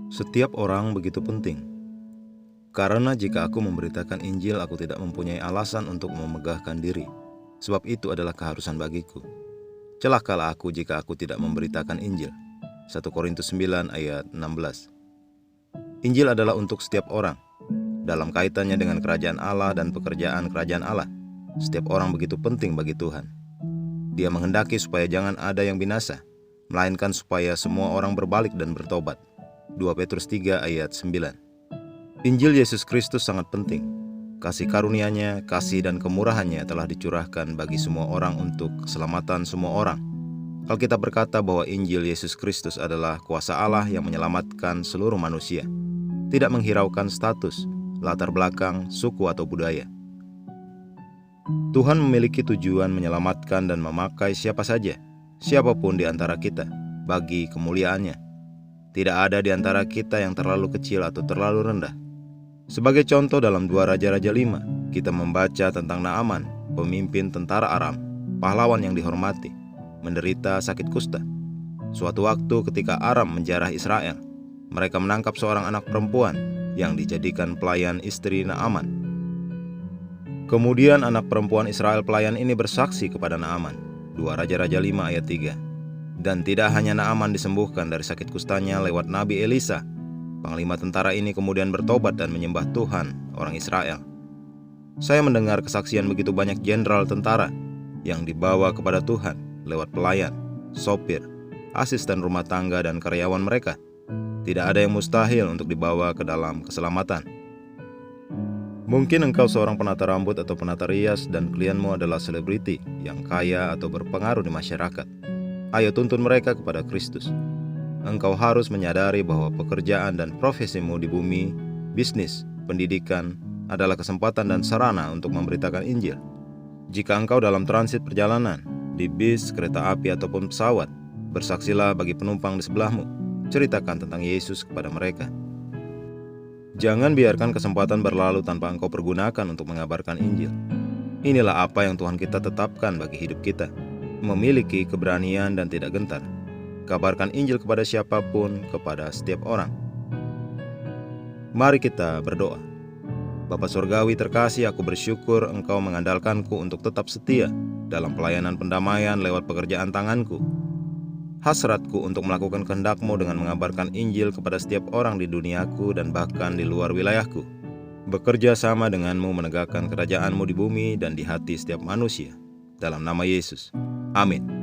Setiap orang begitu penting, karena jika aku memberitakan Injil, aku tidak mempunyai alasan untuk memegahkan diri, sebab itu adalah keharusan bagiku. Celakalah aku jika aku tidak memberitakan Injil. 1 Korintus 9 ayat 16. Injil adalah untuk setiap orang, dalam kaitannya dengan kerajaan Allah dan pekerjaan kerajaan Allah. Setiap orang begitu penting bagi Tuhan. Dia menghendaki supaya jangan ada yang binasa, melainkan supaya semua orang berbalik dan bertobat. 2 Petrus 3 ayat 9. Injil Yesus Kristus sangat penting. Kasih karunia-Nya, kasih dan kemurahan-Nya telah dicurahkan bagi semua orang untuk keselamatan semua orang. Alkitab berkata bahwa Injil Yesus Kristus adalah kuasa Allah yang menyelamatkan seluruh manusia, tidak menghiraukan status, latar belakang, suku atau budaya. Tuhan memiliki tujuan menyelamatkan dan memakai siapa saja, siapapun di antara kita, bagi kemuliaan-Nya. Tidak ada di antara kita yang terlalu kecil atau terlalu rendah. Sebagai contoh dalam 2 Raja-Raja 5, kita membaca tentang Naaman, pemimpin tentara Aram, pahlawan yang dihormati, menderita sakit kusta. Suatu waktu ketika Aram menjarah Israel, mereka menangkap seorang anak perempuan yang dijadikan pelayan istri Naaman. Kemudian anak perempuan Israel pelayan ini bersaksi kepada Naaman. 2 Raja-Raja 5 ayat 3. Dan tidak hanya Naaman disembuhkan dari sakit kustanya lewat Nabi Elisa, panglima tentara ini kemudian bertobat dan menyembah Tuhan, orang Israel. Saya mendengar kesaksian begitu banyak jenderal tentara yang dibawa kepada Tuhan lewat pelayan, sopir, asisten rumah tangga dan karyawan mereka. Tidak ada yang mustahil untuk dibawa ke dalam keselamatan. Mungkin engkau seorang penata rambut atau penata rias dan klienmu adalah selebriti yang kaya atau berpengaruh di masyarakat. Ayo tuntun mereka kepada Kristus. Engkau harus menyadari bahwa pekerjaan dan profesimu di bumi, bisnis, pendidikan adalah kesempatan dan sarana untuk memberitakan Injil. Jika engkau dalam transit perjalanan, di bis, kereta api ataupun pesawat, bersaksilah bagi penumpang di sebelahmu. Ceritakan tentang Yesus kepada mereka. Jangan biarkan kesempatan berlalu tanpa engkau pergunakan untuk mengabarkan Injil. Inilah apa yang Tuhan kita tetapkan bagi hidup kita. Memiliki keberanian dan tidak gentar. Kabarkan Injil kepada siapapun, kepada setiap orang. Mari kita berdoa. Bapa Surgawi terkasih, aku bersyukur Engkau mengandalkanku untuk tetap setia dalam pelayanan pendamaian lewat pekerjaan tanganku. Hasratku untuk melakukan kehendak-Mu dengan mengabarkan Injil kepada setiap orang di duniaku dan bahkan di luar wilayahku. Bekerja sama dengan-Mu menegakkan kerajaan-Mu di bumi dan di hati setiap manusia. Dalam nama Yesus. Amin.